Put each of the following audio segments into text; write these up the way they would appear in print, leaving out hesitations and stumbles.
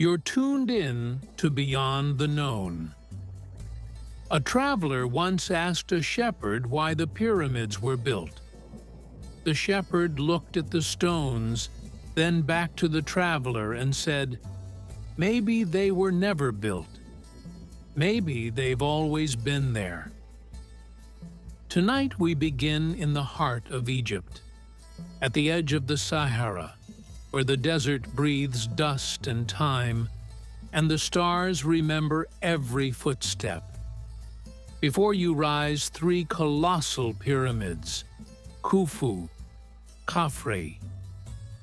You're tuned in to Beyond the Known. A traveler once asked a shepherd why the pyramids were built. The shepherd looked at the stones, then back to the traveler and said, "Maybe they were never built. Maybe they've always been there." Tonight we begin in the heart of Egypt, at the edge of the Sahara, where the desert breathes dust and time, and the stars remember every footstep. Before you rise three colossal pyramids, Khufu, Khafre,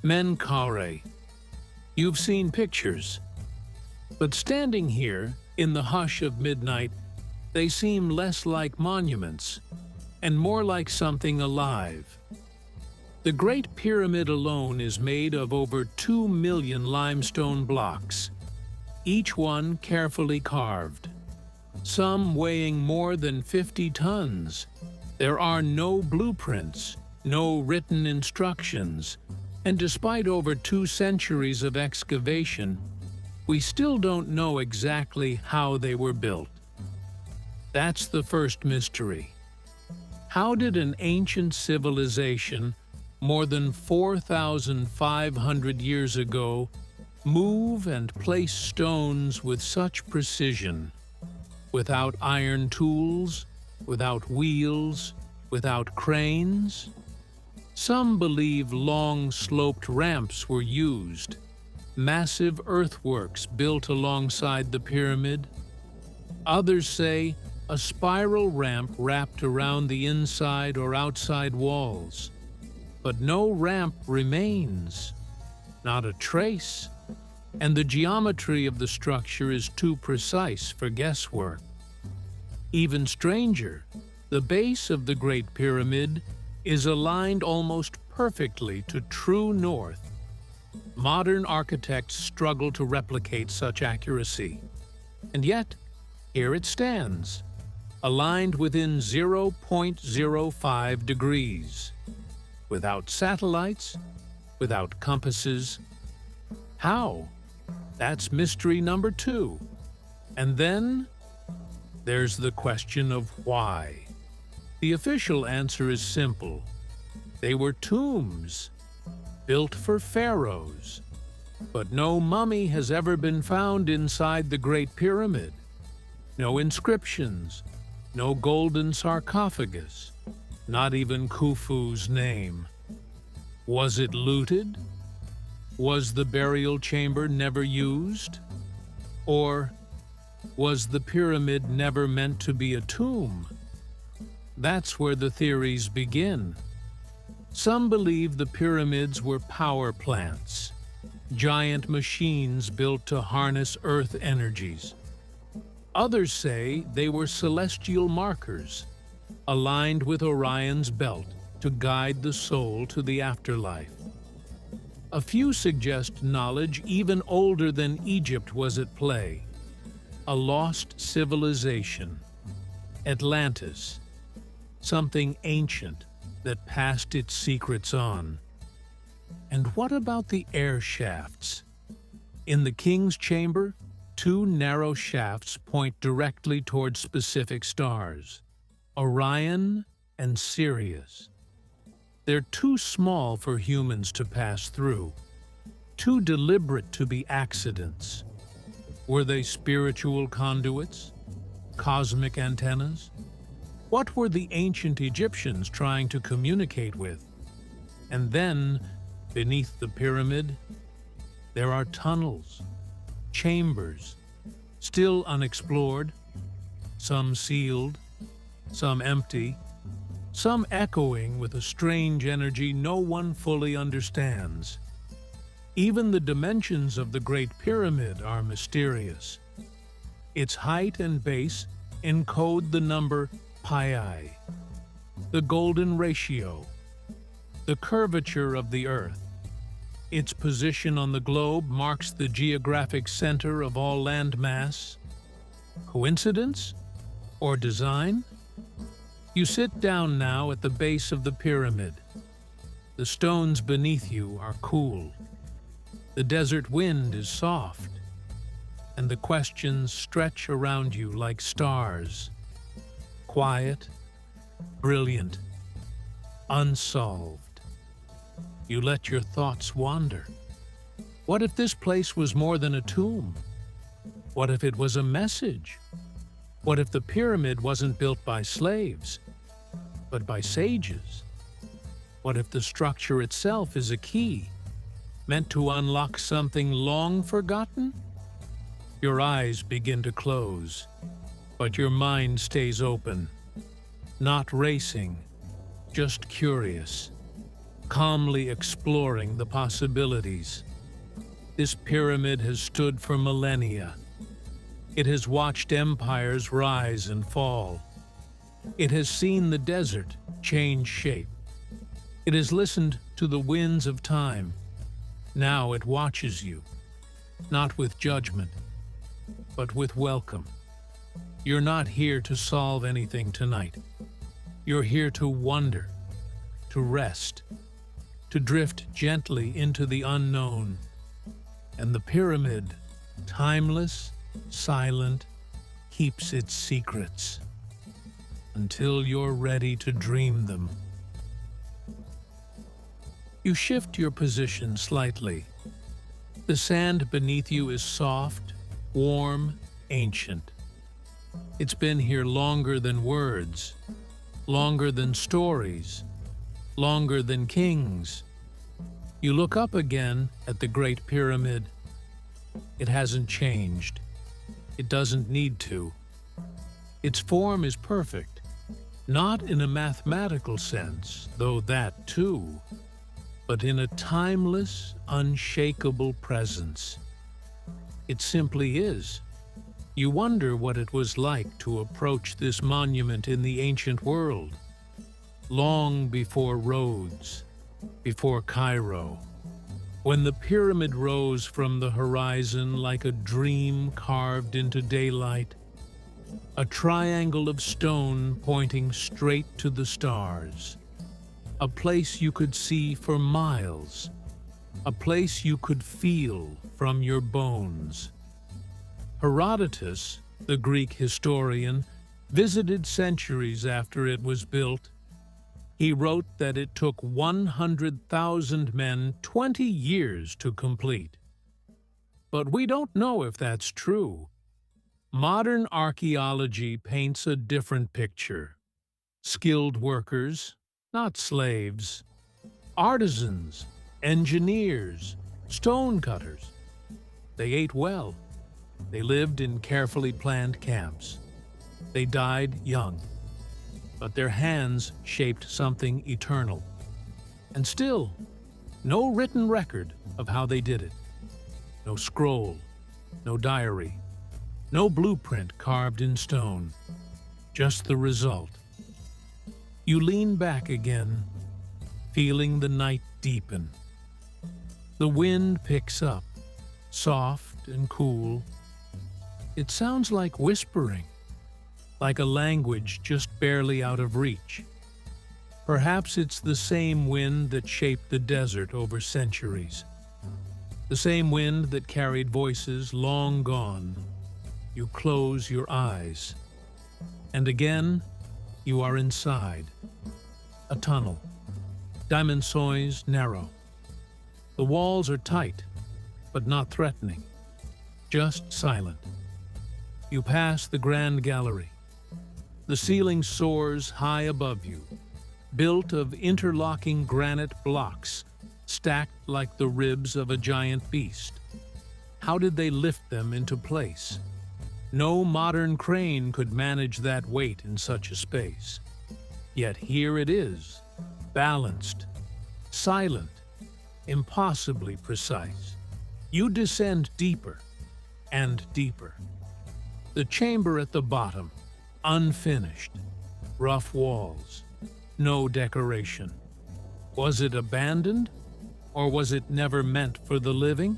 Menkaure. You've seen pictures. But standing here, in the hush of midnight, they seem less like monuments, and more like something alive. The Great Pyramid alone is made of over 2 million limestone blocks, each one carefully carved, some weighing more than 50 tons. There are no blueprints, no written instructions, and despite over 2 centuries of excavation, we still don't know exactly how they were built. That's the first mystery. How did an ancient civilization more than 4,500 years ago move and place stones with such precision, without iron tools, without wheels, without cranes? Some believe long sloped ramps were used, massive earthworks built alongside the pyramid. Others say a spiral ramp wrapped around the inside or outside walls. But no ramp remains, not a trace, and the geometry of the structure is too precise for guesswork. Even stranger, the base of the Great Pyramid is aligned almost perfectly to true north. Modern architects struggle to replicate such accuracy. And yet, here it stands, aligned within 0.05 degrees. Without satellites, without compasses. How? That's mystery number 2. And then there's the question of why. The official answer is simple. They were tombs, built for pharaohs. But no mummy has ever been found inside the Great Pyramid. No inscriptions, no golden sarcophagus. Not even Khufu's name. Was it looted? Was the burial chamber never used? Or was the pyramid never meant to be a tomb? That's where the theories begin. Some believe the pyramids were power plants, giant machines built to harness earth energies. Others say they were celestial markers, aligned with Orion's belt to guide the soul to the afterlife. A few suggest knowledge even older than Egypt was at play. A lost civilization, Atlantis, something ancient that passed its secrets on. And what about the air shafts? In the king's chamber, 2 narrow shafts point directly toward specific stars, Orion and Sirius. They're too small for humans to pass through, too deliberate to be accidents. Were they spiritual conduits? Cosmic antennas? What were the ancient Egyptians trying to communicate with? And then, beneath the pyramid, there are tunnels, chambers, still unexplored, some sealed, some empty, some echoing with a strange energy no one fully understands. Even the dimensions of the Great Pyramid are mysterious. Its height and base encode the number pi, the golden ratio, the curvature of the Earth. Its position on the globe marks the geographic center of all landmass. Coincidence? Or design? You sit down now at the base of the pyramid. The stones beneath you are cool. The desert wind is soft, and the questions stretch around you like stars. Quiet, brilliant, unsolved. You let your thoughts wander. What if this place was more than a tomb? What if it was a message? What if the pyramid wasn't built by slaves, but by sages? What if the structure itself is a key, meant to unlock something long forgotten? Your eyes begin to close, but your mind stays open, not racing, just curious, calmly exploring the possibilities. This pyramid has stood for millennia. It has watched empires rise and fall. It has seen the desert change shape. It has listened to the winds of time. Now it watches you, not with judgment, but with welcome. You're not here to solve anything tonight. You're here to wonder, to rest, to drift gently into the unknown. And the pyramid, timeless, silent, keeps its secrets until you're ready to dream them. You shift your position slightly. The sand beneath you is soft, warm, ancient. It's been here longer than words, longer than stories, longer than kings. You look up again at the Great Pyramid. It hasn't changed. It doesn't need to. Its form is perfect, not in a mathematical sense, though that too, but in a timeless, unshakable presence. It simply is. You wonder what it was like to approach this monument in the ancient world, long before Rhodes, before Cairo, when the pyramid rose from the horizon like a dream carved into daylight, a triangle of stone pointing straight to the stars, a place you could see for miles, a place you could feel from your bones. Herodotus, the Greek historian, visited centuries after it was built. He wrote that it took 100,000 men 20 years to complete. But we don't know if that's true. Modern archaeology paints a different picture. Skilled workers, not slaves. Artisans, engineers, stonecutters. They ate well. They lived in carefully planned camps. They died young. But their hands shaped something eternal. And still, no written record of how they did it. No scroll, no diary, no blueprint carved in stone. Just the result. You lean back again, feeling the night deepen. The wind picks up, soft and cool. It sounds like whispering, like a language just barely out of reach. Perhaps it's the same wind that shaped the desert over centuries. The same wind that carried voices long gone. You close your eyes. And again, you are inside. A tunnel. Dimensions narrow. The walls are tight, but not threatening. Just silent. You pass the grand gallery. The ceiling soars high above you, built of interlocking granite blocks, stacked like the ribs of a giant beast. How did they lift them into place? No modern crane could manage that weight in such a space. Yet here it is, balanced, silent, impossibly precise. You descend deeper and deeper. The chamber at the bottom, unfinished, rough walls, no decoration. Was it abandoned, or was it never meant for the living?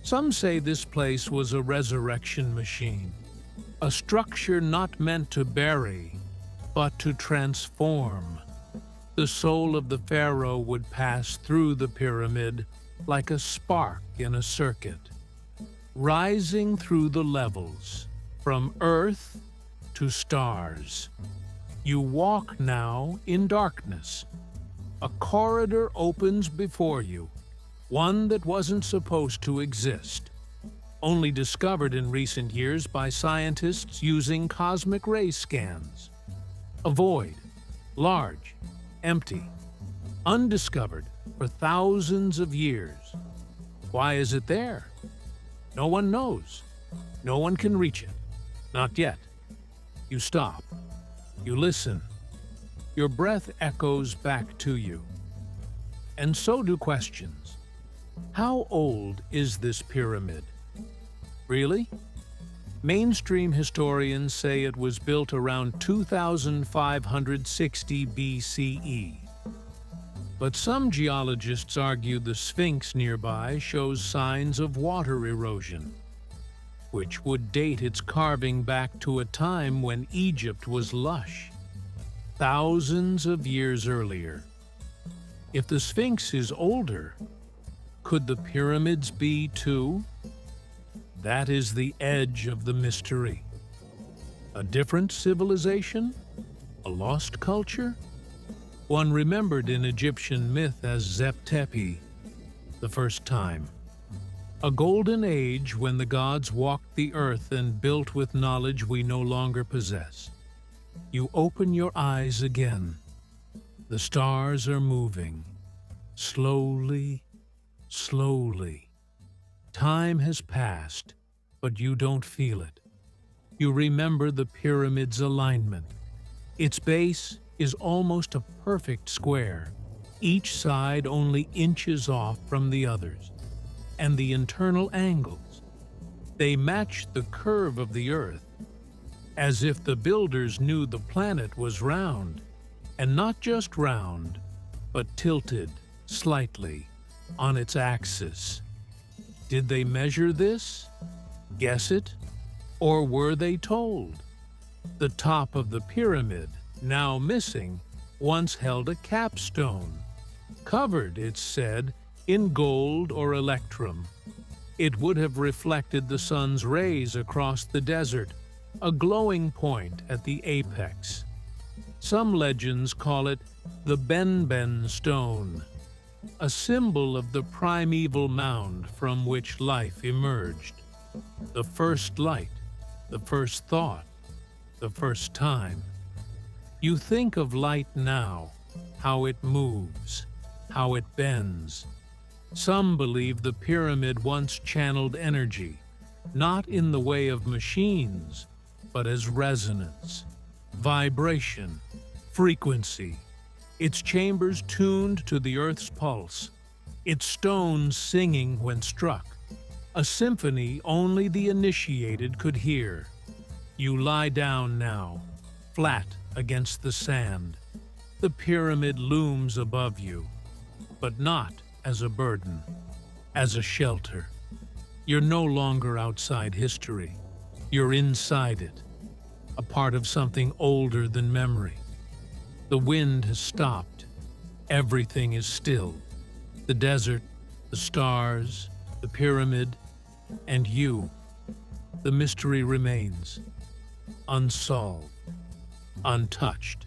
Some say this place was a resurrection machine, a structure not meant to bury, but to transform. The soul of the pharaoh would pass through the pyramid like a spark in a circuit. rising through the levels, from Earth to stars. You walk now in darkness. A corridor opens before you, one that wasn't supposed to exist, only discovered in recent years by scientists using cosmic ray scans. A void, large, empty, undiscovered for thousands of years. Why is it there? No one knows. No one can reach it. Not yet. You stop. You listen. Your breath echoes back to you. And so do questions. How old is this pyramid? Really? Mainstream historians say it was built around 2560 BCE. But some geologists argue the Sphinx nearby shows signs of water erosion, which would date its carving back to a time when Egypt was lush, thousands of years earlier. If the Sphinx is older, could the pyramids be too? That is the edge of the mystery. A different civilization? A lost culture? One remembered in Egyptian myth as Zep-Tepi, the first time. A golden age when the gods walked the earth and built with knowledge we no longer possess. You open your eyes again. The stars are moving. Slowly, slowly. Time has passed, but you don't feel it. You remember the pyramid's alignment. Its base is almost a perfect square, each side only inches off from the others. And the internal angles, they match the curve of the Earth, as if the builders knew the planet was round, and not just round, but tilted slightly on its axis. Did they measure this? Guess it? Or were they told? The top of the pyramid, now missing, once held a capstone, covered, it's said, in gold or electrum. It would have reflected the sun's rays across the desert, a glowing point at the apex. Some legends call it the Benben stone, a symbol of the primeval mound from which life emerged. The first light, the first thought, the first time. You think of light now, how it moves, how it bends. Some believe the pyramid once channeled energy, not in the way of machines, but as resonance, vibration, frequency. Its chambers tuned to the Earth's pulse, its stones singing when struck, a symphony only the initiated could hear. You lie down now, flat against the sand. The pyramid looms above you, but not as a burden, as a shelter. You're no longer outside history. You're inside it, a part of something older than memory. The wind has stopped. Everything is still. The desert, the stars, the pyramid, and you. The mystery remains, unsolved, untouched.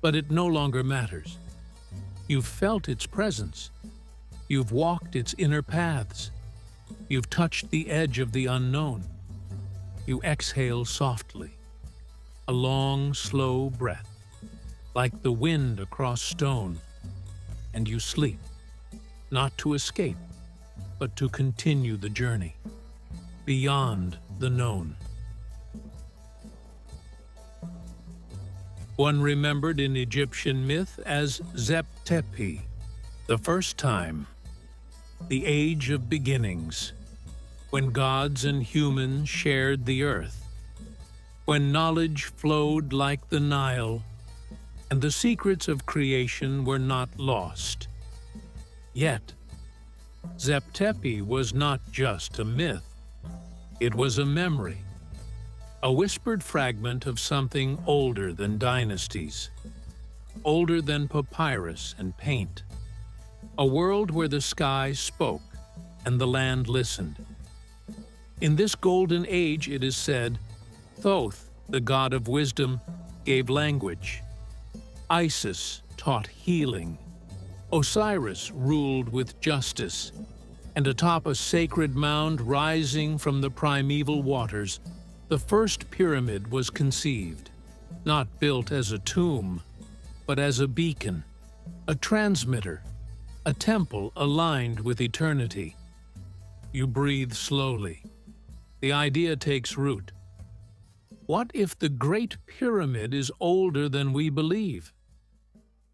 But it no longer matters. You've felt its presence. You've walked its inner paths. You've touched the edge of the unknown. You exhale softly, a long, slow breath, like the wind across stone, and you sleep, not to escape, but to continue the journey, beyond the known. One remembered in Egyptian myth as Zep-Tepi, the first time, the age of beginnings, when gods and humans shared the earth, when knowledge flowed like the Nile, and the secrets of creation were not lost. Yet, Zep-Tepi was not just a myth. It was a memory, a whispered fragment of something older than dynasties, older than papyrus and paint, a world where the sky spoke and the land listened, In this golden age, it is said, Thoth, the god of wisdom, gave language. Isis taught healing. Osiris ruled with justice. And atop a sacred mound rising from the primeval waters, the first pyramid was conceived, not built as a tomb, but as a beacon, a transmitter, a temple aligned with eternity. You breathe slowly. The idea takes root. What if the Great Pyramid is older than we believe?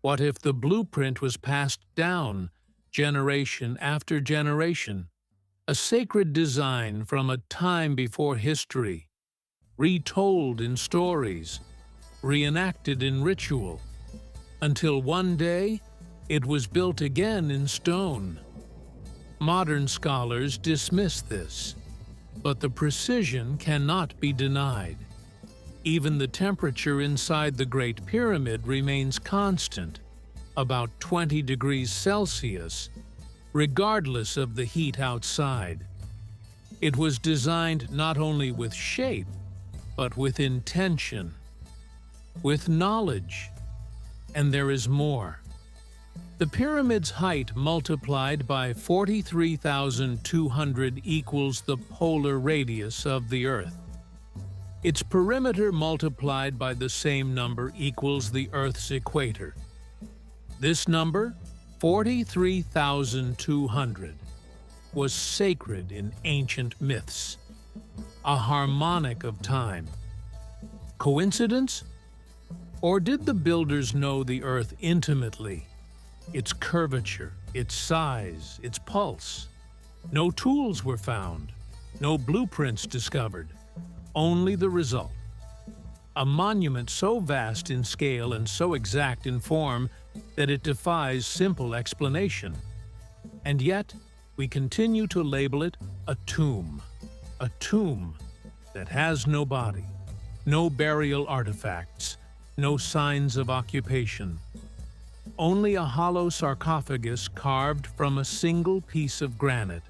What if the blueprint was passed down, generation after generation, a sacred design from a time before history, retold in stories, reenacted in ritual, until one day it was built again in stone? Modern scholars dismiss this, but the precision cannot be denied. Even the temperature inside the Great Pyramid remains constant, about 20 degrees Celsius, regardless of the heat outside. It was designed not only with shape, but with intention, with knowledge, and there is more. The pyramid's height multiplied by 43,200 equals the polar radius of the Earth. Its perimeter multiplied by the same number equals the Earth's equator. This number, 43,200, was sacred in ancient myths, a harmonic of time. Coincidence? Or did the builders know the Earth intimately? Its curvature, its size, its pulse. No tools were found, no blueprints discovered, only the result. A monument so vast in scale and so exact in form that it defies simple explanation. And yet, we continue to label it a tomb that has no body, no burial artifacts, no signs of occupation. Only a hollow sarcophagus carved from a single piece of granite,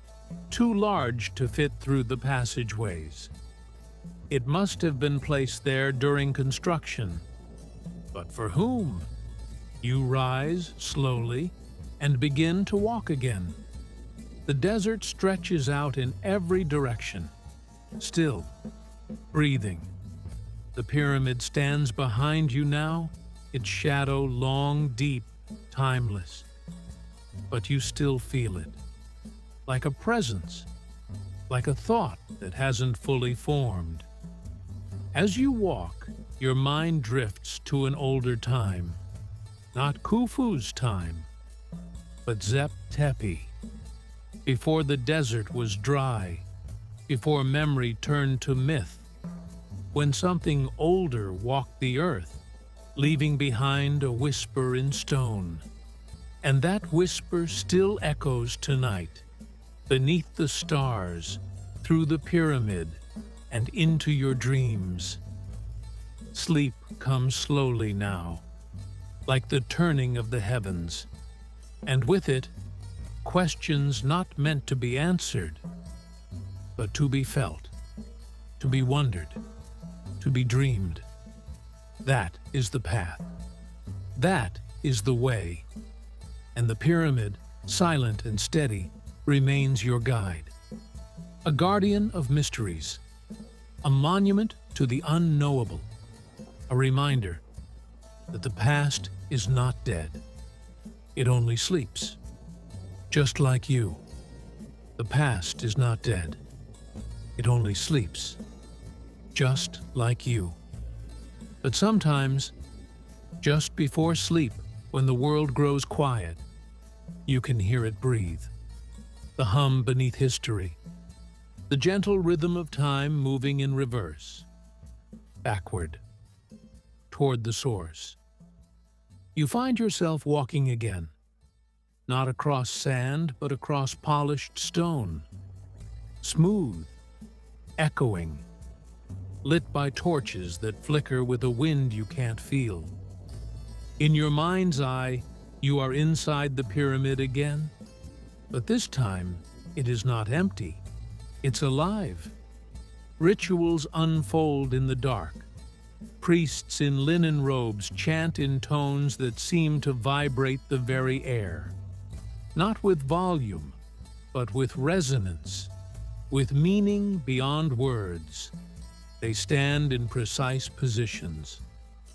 too large to fit through the passageways. It must have been placed there during construction. But for whom? You rise slowly and begin to walk again. The desert stretches out in every direction, still, breathing. The pyramid stands behind you now, its shadow long, deep, timeless. But you still feel it, like a presence, like a thought that hasn't fully formed. As you walk, your mind drifts to an older time, not Khufu's time, but Zep Tepi, before the desert was dry, before memory turned to myth, when something older walked the earth, leaving behind a whisper in stone. And that whisper still echoes tonight, beneath the stars, through the pyramid, and into your dreams. Sleep comes slowly now, like the turning of the heavens, and with it, questions not meant to be answered, but to be felt, to be wondered, to be dreamed. That is the path. That is the way. And the pyramid, silent and steady, remains your guide. A guardian of mysteries, a monument to the unknowable, a reminder that the past is not dead. It only sleeps. Just like you. The past is not dead. It only sleeps. Just like you. But sometimes, just before sleep, when the world grows quiet, you can hear it breathe. The hum beneath history. The gentle rhythm of time moving in reverse. Backward. Toward the source. You find yourself walking again. Not across sand, but across polished stone. Smooth. Echoing. Lit by torches that flicker with a wind you can't feel. In your mind's eye, you are inside the pyramid again. But this time, it is not empty. It's alive. Rituals unfold in the dark. Priests in linen robes chant in tones that seem to vibrate the very air. Not with volume, but with resonance, with meaning beyond words. They stand in precise positions,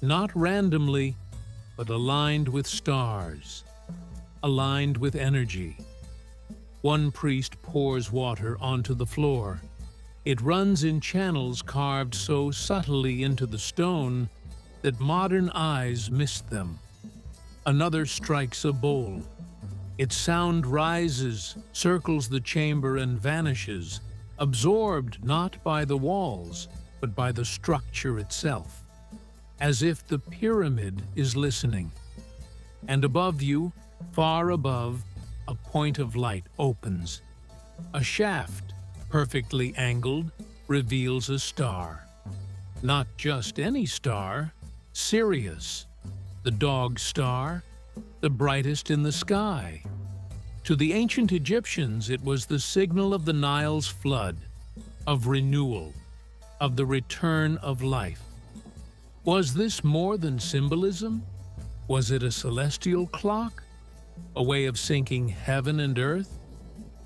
not randomly, but aligned with stars, aligned with energy. One priest pours water onto the floor. It runs in channels carved so subtly into the stone that modern eyes miss them. Another strikes a bowl. Its sound rises, circles the chamber and vanishes, absorbed not by the walls, but by the structure itself, as if the pyramid is listening. And above you, far above, a point of light opens. A shaft, perfectly angled, reveals a star. Not just any star, Sirius, the dog star, the brightest in the sky. To the ancient Egyptians, it was the signal of the Nile's flood, of renewal, of the return of life. Was this more than symbolism? Was it a celestial clock? A way of syncing heaven and earth?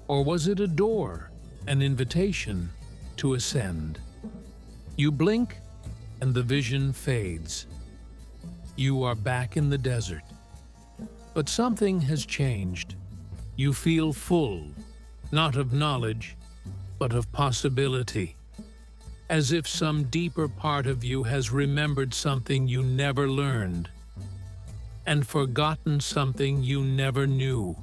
Or was it a door, an invitation to ascend? You blink, and the vision fades. You are back in the desert. But something has changed. You feel full, not of knowledge, but of possibility. As if some deeper part of you has remembered something you never learned, and forgotten something you never knew.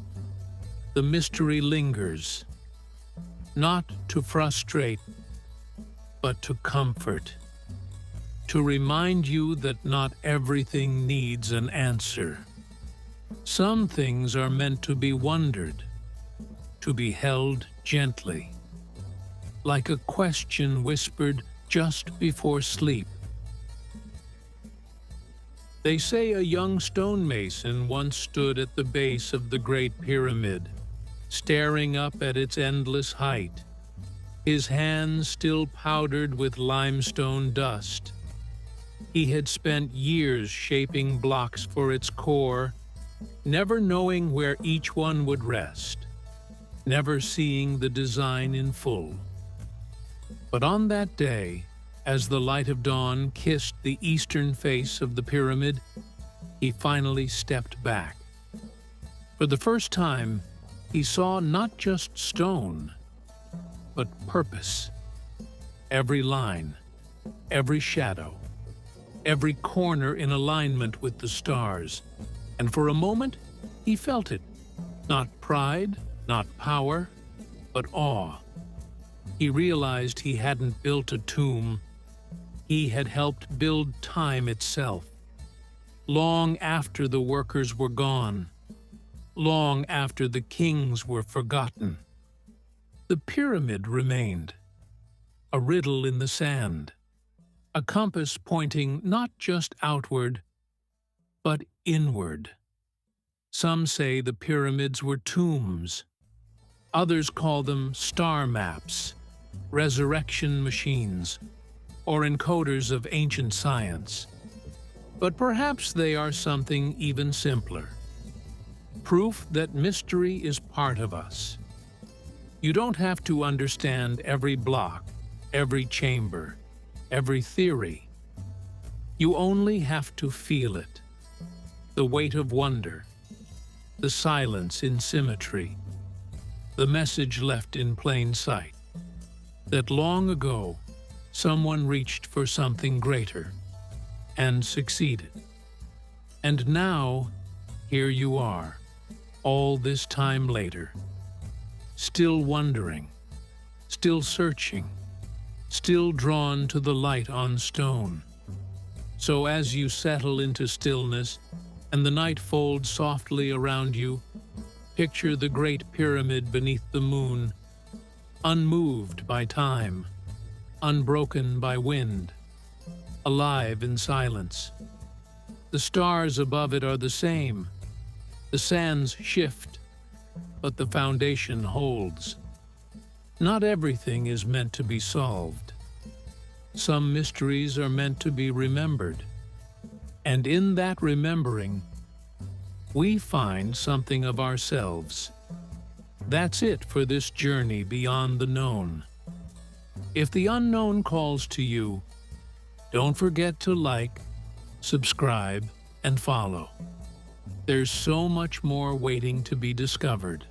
The mystery lingers, not to frustrate, but to comfort, to remind you that not everything needs an answer. Some things are meant to be wondered, to be held gently, like a question whispered just before sleep. They say a young stonemason once stood at the base of the Great Pyramid, staring up at its endless height, his hands still powdered with limestone dust. He had spent years shaping blocks for its core, never knowing where each one would rest, never seeing the design in full. But on that day, as the light of dawn kissed the eastern face of the pyramid, he finally stepped back. For the first time, he saw not just stone, but purpose. Every line, every shadow, every corner in alignment with the stars. And for a moment, he felt it. Not pride, not power, but awe. He realized he hadn't built a tomb. He had helped build time itself. Long after the workers were gone, long after the kings were forgotten, the pyramid remained, a riddle in the sand, a compass pointing not just outward, but inward. Some say the pyramids were tombs. Others call them star maps, resurrection machines, or encoders of ancient science. But perhaps they are something even simpler. Proof that mystery is part of us. You don't have to understand every block, every chamber, every theory. You only have to feel it. The weight of wonder, the silence in symmetry, the message left in plain sight, that long ago someone reached for something greater and succeeded. And now, here you are, all this time later, still wondering, still searching, still drawn to the light on stone. So as you settle into stillness and the night folds softly around you, picture the Great Pyramid beneath the moon, unmoved by time, unbroken by wind, alive in silence. The stars above it are the same. The sands shift, but the foundation holds. Not everything is meant to be solved. Some mysteries are meant to be remembered. And in that remembering, we find something of ourselves. That's it for this journey beyond the known. If the unknown calls to you, don't forget to like, subscribe, and follow. There's so much more waiting to be discovered.